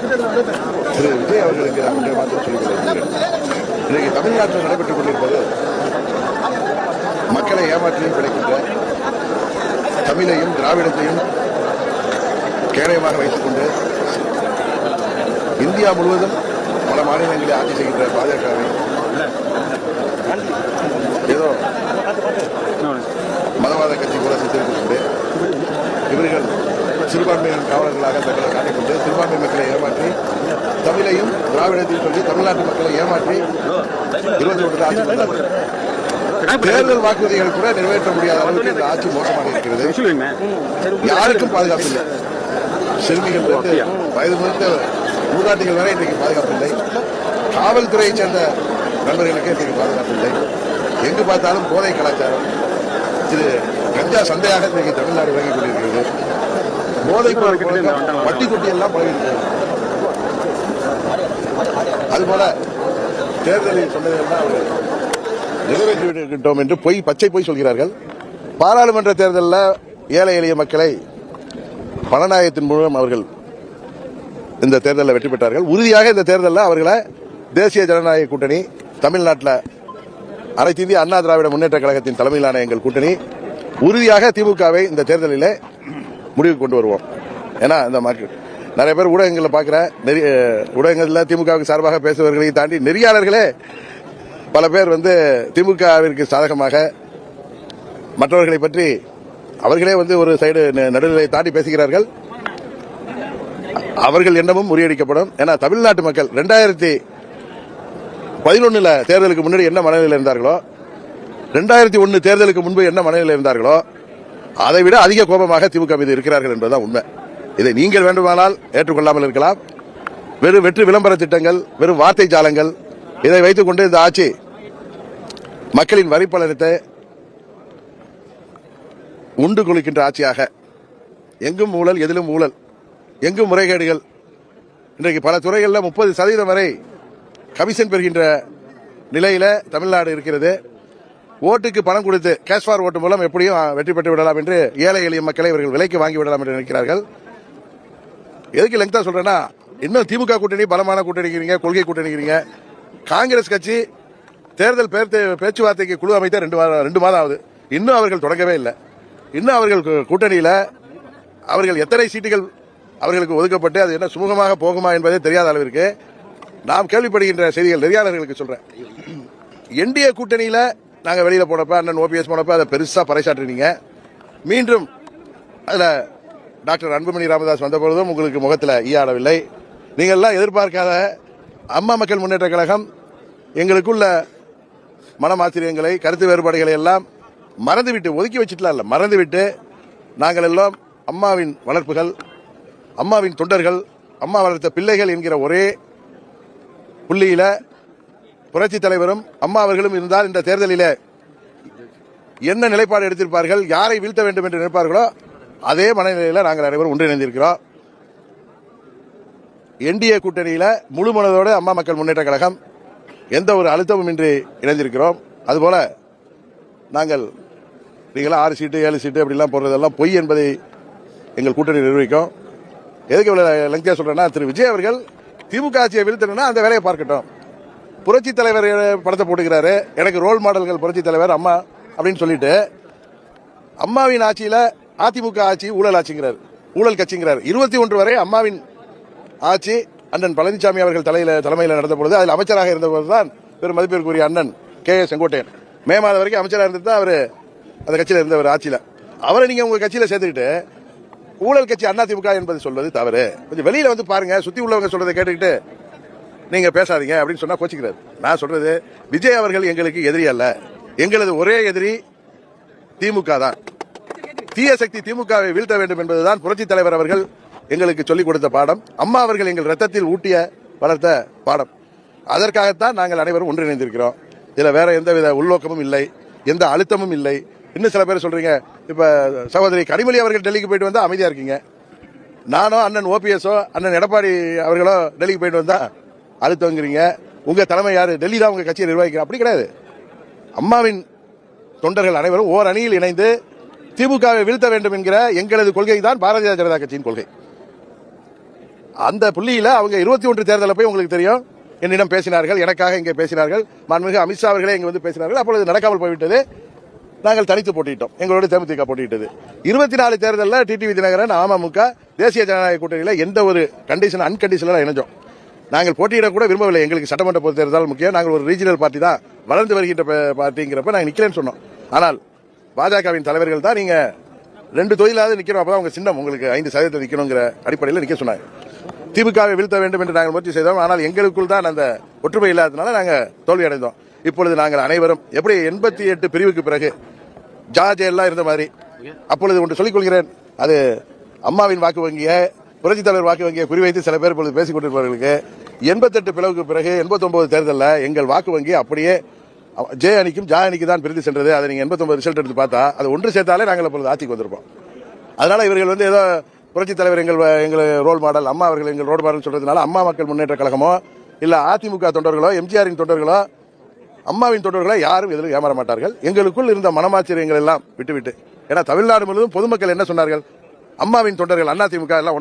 திரு விஜய் அவர்களுக்கு ஒன்றை மாற்றம் சொல்லிக் கொள்கிறேன். இன்றைக்கு தமிழ்நாட்டில் நடைபெற்றுக் கொண்டிருப்பது மக்களை ஏமாற்றியும் கிடைக்கின்ற தமிழையும் திராவிடத்தையும் கேடயமாக வைத்துக் கொண்டு இந்தியா முழுவதும் பல மாநிலங்களை ஆட்சி செய்கின்ற பாஜகவை ஏதோ மதவாத கட்சி போல சித்தரித்துக் கொண்டு இவர்கள் சிறுபான்மையினர் காவலர்களாக தங்களை காட்டிக்கொண்டு சிறுபான்மை மக்களை ஏமாற்றி தமிழையும் திராவிடத்தையும் சொல்லி தமிழ்நாட்டு மக்களை ஏமாற்றி 21 ஆட்சி வந்தார்கள். தேர்தல் வாக்குறுதிகள் கூட நிறைவேற்ற முடியாத அளவுக்கு இந்த ஆட்சி மோசமாக இருக்கிறது. யாருக்கும் பாதுகாப்பு இல்லை. சிறுமிகள் வயது முதிர்ந்த மூதாட்டிகள் வரை இன்றைக்கு பாதுகாப்பு இல்லை. காவல்துறையைச் சேர்ந்த நண்பர்களுக்கு இன்றைக்கு பாதுகாப்பு இல்லை. எங்கு பார்த்தாலும் போதை கலாச்சாரம், இது கஞ்சா சந்தையாக இன்றைக்கு தமிழ்நாடு வழங்கிக் கொண்டிருக்கிறது. போதை வட்டி கொட்டி எல்லாம் பழகிருக்கிறது. அதுபோல தேர்தலில் சொன்னதெல்லாம் அவர்கள் நிறைவேற்றிவிட்டோம் என்று பச்சை பொய் சொல்கிறார்கள். பாராளுமன்ற தேர்தலில் ஏழை எளிய மக்களை பணநாயகத்தின் மூலம் அவர்கள் இந்த தேர்தலில் வெற்றி பெற்றார்கள். உறுதியாக இந்த தேர்தலில் அவர்களை தேசிய ஜனநாயக கூட்டணி, தமிழ்நாட்டில் அனைத்து இந்திய அண்ணா திராவிட முன்னேற்ற கழகத்தின் தலைமையிலான எங்கள் கூட்டணி உறுதியாக திமுகவை இந்த தேர்தலில் முடிவுக்கு கொண்டு வருவோம். ஏன்னா இந்த நிறைய பேர் ஊடகங்களில் பார்க்கிற ஊடகங்களில் திமுகவுக்கு சார்பாக பேசுபவர்களை தாண்டி நெறியாளர்களே பல பேர் திமுகவிற்கு சாதகமாக மற்றவர்களை பற்றி அவர்களே ஒரு சைடு நடுநிலை தாண்டி பேசுகிறார்கள். அவர்கள் எண்ணமும் முறியடிக்கப்படும். ஏன்னா தமிழ்நாட்டு மக்கள் 2011 தேர்தலுக்கு முன்னாடி என்ன மனநிலையில் இருந்தார்களோ, 2001 தேர்தலுக்கு முன்பு என்ன மனநிலையில் இருந்தார்களோ, அதை விட அதிக கோபமாக திமுக மீது இருக்கிறார்கள் என்பதுதான் உண்மை. இதை நீங்கள் வேண்டுமானால் ஏற்றுக்கொள்ளாமல் இருக்கலாம். வெறும் வெற்றி விளம்பர திட்டங்கள், வெறும் வார்த்தை ஜாலங்கள், இதை வைத்துக் கொண்டு இந்த ஆட்சி மக்களின் வரிப்பலனத்தை உண்டு கொள்கின்ற ஆட்சியாக, எங்கும் ஊழல், எதிலும் ஊழல், எங்கும் முறைகேடுகள், இன்றைக்கு பல துறைகளில் 30% வரை கமிஷன் பெறுகின்ற நிலையில தமிழ்நாடு இருக்கிறது. ஓட்டுக்கு பணம் கொடுத்து கேஷ் ஃபார் ஓட்டு மூலம் எப்படியும் வெற்றி பெற்று விடலாம் என்று ஏழை எளிய மக்களை இவர்கள் விலைக்கு வாங்கி விடலாம் என்று நினைக்கிறார்கள். எதுக்கு லெங்தா சொல்றேன்னா, இன்னும் திமுக கூட்டணி பலமான கூட்டணிக்கிறீங்க, கொள்கை கூட்டணிக்கிறீங்க. காங்கிரஸ் கட்சி தேர்தல் பேச்சுவார்த்தைக்கு குழு அமைத்த 2 மாதம் ஆகுது. இன்னும் அவர்கள் தொடங்கவே இல்லை. இன்னும் அவர்கள் கூட்டணியில் அவர்கள் எத்தனை சீட்டுகள் அவர்களுக்கு ஒதுக்கப்பட்டு அது என்ன சுமூகமாக போகுமா என்பதே தெரியாத அளவிற்கு நாம் கேள்விப்படுகின்ற செய்திகள் நெறியாளர்களுக்கு சொல்றேன். என்டிஏ கூட்டணியில் நாங்கள் வெளியில போனப்ப, அண்ணன் ஓபிஎஸ் போனப்ப அதை பெருசா பறைசாற்றினீங்க. மீண்டும் அதில் டாக்டர் அன்புமணி ராமதாஸ் வந்த பொழுதும் உங்களுக்கு முகத்தில் ஈயாடவில்லை. நீங்கள் எல்லாம் எதிர்பார்க்காத அம்மா மக்கள் முன்னேற்ற கழகம் எங்களுக்குள்ள மனமாச்சரியங்களை, கருத்து வேறுபாடுகளை எல்லாம் மறந்துவிட்டு, ஒதுக்கி வச்சுட்டலாம் இல்ல, மறந்துவிட்டு நாங்கள் எல்லாம் அம்மாவின் வளர்ப்புகள், அம்மாவின் தொண்டர்கள், அம்மா வளர்த்த பிள்ளைகள் என்கிற ஒரே புள்ளியில புரட்சி தலைவரும் அம்மா அவர்களும் இருந்தால் இந்த தேர்தலில் என்ன நிலைப்பாடு எடுத்திருப்பார்கள், யாரை வீழ்த்த வேண்டும் என்று நினைப்பார்களோ அதே மனநிலையில் நாங்கள் அனைவரும் ஒன்றிணைந்திருக்கிறோம். என்டிஏ கூட்டணியில் முழு மனதோடு அம்மா மக்கள் முன்னேற்ற கழகம் எந்த ஒரு அழுத்தமும் இன்றி இணைந்திருக்கிறோம். அதுபோல நாங்கள் நீங்களா 6 சீட்டு 7 சீட்டு அப்படிலாம் போடுறதெல்லாம் பொய் என்பதை எங்கள் கூட்டணி நிர்வகிக்கும். எதுக்கு இவ்வளவு லெங்தியா சொல்றேன்னா, திரு விஜய் அவர்கள் திமுக ஆட்சியை வீழ்த்தணும்னா அந்த வேலையை பார்க்கட்டும். புரட்சி தலைவர் படத்தை போட்டுக்கிறாரு, எனக்கு ரோல் மாடல்கள் புரட்சி தலைவர் அம்மா அப்படின்னு சொல்லிட்டு, அம்மாவின் ஆட்சியில அதிமுக ஆட்சி ஊழல் ஆட்சிங்கிறார், ஊழல் கட்சிங்கிறார். 21 வரை அம்மாவின் ஆட்சி அண்ணன் பழனிசாமி அவர்கள் தலைமையில் நடந்த பொழுது அதில் அமைச்சராக இருந்த போதுதான் பெரும் மதிப்பிற்குரிய அண்ணன் KA செங்கோட்டையன் மே மாதம் வரைக்கும் அமைச்சராக இருந்தது அவர் அந்த கட்சியில் இருந்தவர். ஆட்சியில் அவரை நீங்க உங்க கட்சியில சேர்த்துக்கிட்டு ஊழல் கட்சி அதிமுக என்பது சொல்வது தவறு. கொஞ்சம் வெளியில பாருங்க, சுத்தி உள்ளவங்க சொல்றதை கேட்டுக்கிட்டு நீங்க பேசாதீங்க அப்படின்னு சொன்னா கோச்சிக்கிறாரு. நான் சொல்றது, விஜய் அவர்கள் எங்களுக்கு எதிரி அல்ல, எங்களது ஒரே எதிரி திமுக தான். தீய சக்தி திமுகவை வீழ்த்த வேண்டும் என்பதுதான் புரட்சி தலைவர் அவர்கள் எங்களுக்கு சொல்லிக் கொடுத்த பாடம். அம்மா அவர்கள் எங்கள் ரத்தத்தில் ஊட்டிய வளர்த்த பாடம். அதற்காகத்தான் நாங்கள் அனைவரும் ஒன்றிணைந்திருக்கிறோம். இதுல வேற எந்தவித உள்நோக்கமும் இல்லை, எந்த அழுத்தமும் இல்லை. இன்னும் சில பேர் சொல்றீங்க, இப்ப சகோதரி கனிமொழி அவர்கள் டெல்லிக்கு போயிட்டு வந்தா அமைதியா இருக்கீங்க. நானோ அண்ணன் ஓபிஎஸ்ஓ அண்ணன் எடப்பாடி அவர்களோ டெல்லிக்கு போயிட்டு வந்தா அழுத்தங்கிறீங்க. உங்க தலைமை யாரு? டெல்லி தான் உங்க கட்சியை நிர்வகிக்கிற. அப்படி கிடையாது. அம்மாவின் தொண்டர்கள் அனைவரும் ஓர் அணியில் இணைந்து திமுகவை வீழ்த்த வேண்டும் என்கிற எங்களது கொள்கை தான் பாரதிய ஜனதா கட்சியின் கொள்கை. அந்த புள்ளியில அவங்க 21 தேர்தலில் போய் உங்களுக்கு தெரியும் என்னிடம் பேசினார்கள், எனக்காக இங்கே பேசினார்கள், மாண்புமிகு அமித்ஷா அவர்களே இங்கே வந்து பேசினார்கள். அப்பொழுது நடக்காமல் போய்விட்டது. நாங்கள் தனித்து போட்டியிட்டோம், எங்களோட தேமுதிக போட்டியிட்டது. 24 தேர்தலில் டிடிவி தினகரன் அமமுக தேசிய ஜனநாயக கூட்டணியில் எந்த ஒரு கண்டிஷன் அன்கண்டிஷனலா இணைஞ்சோம். நாங்கள் போட்டியிட கூட விரும்பவில்லை. எங்களுக்கு சட்டமன்ற பொது தேர்தல் முக்கியம். நாங்கள் ஒரு ரீஜனல் பார்ட்டி தான், வளர்ந்து வருகின்ற பார்ட்டிங்கிறப்ப நாங்கள் நிக்கலன்னு சொன்னோம். ஆனால் பாஜகவின் தலைவர்கள் தான் நீங்க 2 தொகுதியிலாவது நிக்கணும், அப்பதான் உங்க சின்னம் உங்களுக்கு 5% நிக்கணுங்கிற அடிப்படையில் நிக்க சொன்னாங்க. திமுகவை வீழ்த்த வேண்டும் என்று நாங்கள் முயற்சி செய்தோம். ஆனால் எங்களுக்குள் தான் அந்த ஒற்றுமை இல்லாததுனால நாங்கள் தோல்வி அடைந்தோம். இப்பொழுது நாங்கள் அனைவரும் எப்படி 88 பிரிவுக்கு பிறகு ஜார்ஜ் எல்லாம் இருந்த மாதிரி, அப்பொழுது ஒன்று சொல்லிக் கொள்கிறேன், அது அம்மாவின் வாக்கு வங்கியை புரட்சித் தலைவர் வாக்கு வங்கியை குறிவைத்து சில பேர் இப்பொழுது பேசிக் கொண்டிருப்பவர்களுக்கு 88 பிளவுக்கு பிறகு 89 தேர்தலில் எங்கள் வாக்கு வங்கி அப்படியே ஜே அணிக்கும் ஜா அணிக்கு தான் பிரிந்து சென்றது. அதை நீங்க 89 ரிசல்ட் எடுத்து பார்த்தா அது ஒன்று சேர்த்தாலே நாங்கள் இப்பொழுது ஆட்சிக்கு வந்திருப்போம். அதனால இவர்கள் வந்து ஏதோ புரட்சித் தலைவர் எங்கள் ரோல் மாடல், அம்மா அவர்கள் எங்கள் ரோல் மாடல் சொல்றதுனால அம்மா மக்கள் முன்னேற்ற கழகமோ இல்ல அதிமுக தொண்டர்களோ எம்ஜிஆரின் தொண்டர்களோ அம்மாவின் தொண்டர்களோ யாரும் இதில் ஏமாற மாட்டார்கள். எங்களுக்குள் இருந்த மனமாச்சரியங்கள் எல்லாம் விட்டுவிட்டு, ஏன்னா தமிழ்நாடு முழுவதும் பொதுமக்கள் என்ன சொன்னார்கள், அம்மாவின் தொண்டர்கள் அதிமுக எல்லாம்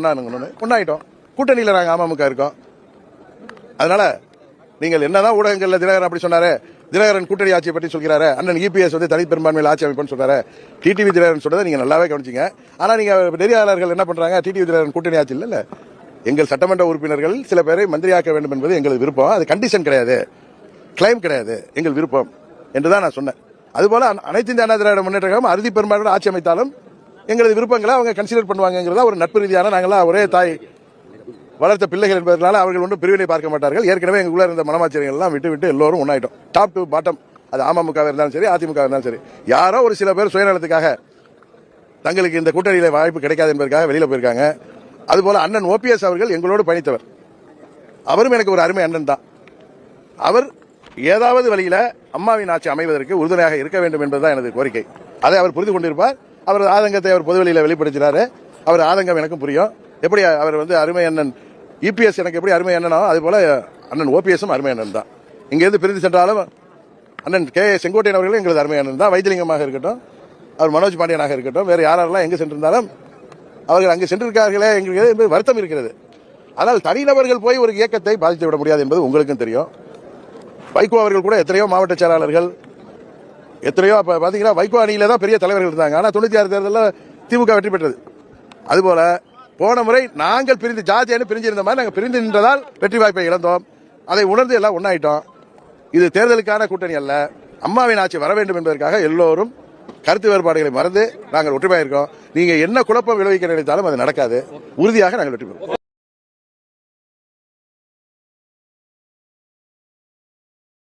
ஒன்னாயிட்டோம், கூட்டணியில் நாங்கள் அமமுக இருக்கோம். அதனால நீங்கள் என்னதான் ஊடகங்கள்ல தினகரன் அப்படி சொன்னாரு, தினகரன் கூட்டணி ஆட்சியை பற்றி சொல்கிறாரு, அண்ணன் இபிஎஸ் வந்து தனிப்பெரும்பான்மையில் ஆட்சி அமைப்புன்னு சொல்றாரு, டிடிவி தினகரன் சொல்றதை நீங்க நல்லாவே கவனிச்சீங்க. ஆனா நீங்க நெறியாளர்கள் என்ன பண்றாங்க, டிடிவி தினகரன் கூட்டணி ஆட்சி இல்ல, எங்கள் சட்டமன்ற உறுப்பினர்கள் சில பேரை மந்திரியாக்க வேண்டும் என்பது எங்களுக்கு விருப்பம், அது கண்டிஷன் கிடையாது, கிளைம் கிடையாது, எங்கள் விருப்பம் என்றுதான் நான் சொன்னேன். அதுபோல அனைத்து இந்திய அண்ணா திராவிட முன்னேற்ற கழகம் அறுதி பெரும்பான்மையோட ஆட்சி அமைத்தாலும் எங்களது விருப்பங்களை அவங்க கன்சிடர் பண்ணுவாங்கிறதா ஒரு நட்பு ரீதியான நாங்களாம் ஒரே தாய் வளர்த்த பிள்ளைகள் என்பதனால அவர்கள் ஒன்றும் பிரிவினை பார்க்க மாட்டார்கள். ஏற்கனவே எங்களுக்குள்ள இருந்த மனமாச்சரியங்கள் எல்லாம் விட்டு எல்லோரும் ஒன்னாயிட்டோம். டாப் டு பாட்டம், அது அமமுக இருந்தாலும் சரி அதிமுக இருந்தாலும் சரி. யாரோ ஒரு சில பேர் சுயநலத்துக்காக தங்களுக்கு இந்த கூட்டணியில வாய்ப்பு கிடைக்காது என்பதற்காக வெளியில போயிருக்காங்க. அதுபோல அண்ணன் ஓபிஎஸ் அவர்கள் எங்களோடு பயணித்தவர், அவரும் எனக்கு ஒரு அருமை அண்ணன் தான். அவர் ஏதாவது வழியில அம்மாவின் ஆட்சி அமைவதற்கு உறுதுணையாக இருக்க வேண்டும் என்பதுதான் எனது கோரிக்கை. அதை அவர் புரிந்து கொண்டிருப்பார். அவர் ஆதங்கத்தை அவர் பொதுவெளியில வெளிப்படுத்தினாரு. அவர் ஆதங்கம் எனக்கும் புரியும். எப்படி அவர் வந்து அருமை அண்ணன் இபிஎஸ் எனக்கு எப்படி அருமை அண்ணனோ அது போல அண்ணன் ஓபிஎஸும் அருமை அண்ணன் தான். இங்கிருந்து பிரிந்து சென்றாலும் அண்ணன் கே செங்கோட்டையன் அவர்களும் எங்களது அருமை அண்ணன் தான். வைத்திலிங்கமாக இருக்கட்டும், அவர் மனோஜ் பாண்டியனாக இருக்கட்டும், வேறு யாரெல்லாம் எங்கு சென்றிருந்தாலும் அவர்கள் அங்கு சென்றிருக்கிறார்களே எங்களுக்கு வருத்தம் இருக்கிறது. ஆனால் தனிநபர்கள் போய் ஒரு இயக்கத்தை பாதித்து விட முடியாது என்பது உங்களுக்கும் தெரியும். வைகோ அவர்கள் கூட எத்தனையோ மாவட்ட செயலாளர்கள் எத்தனையோ பாத்தீங்கன்னா வைகோ அணியில தான் பெரிய தலைவர்கள் இருந்தாங்க. ஆனா 96 தேர்தலில் திமுக வெற்றி பெற்றது. அதுபோல போன முறை நாங்கள் பிரிந்து ஜார்ஜ் அணி பிரிஞ்சிருந்த மாதிரி நாங்கள் பிரிந்து நின்றதால் வெற்றி வாய்ப்பை இழந்தோம். அதை உணர்ந்து எல்லாம் ஒன்னாயிட்டோம். இது தேர்தலுக்கான கூட்டணி அல்ல, அம்மாவின் ஆட்சி வர வேண்டும் என்பதற்காக எல்லோரும் கருத்து வேறுபாடுகளை மறந்து நாங்கள் ஒற்றுமையாக இருக்கோம். நீங்க என்ன குழப்பம் விளைவிக்க நினைத்தாலும் அது நடக்காது. உறுதியாக நாங்கள் வெற்றி பெறுவோம்.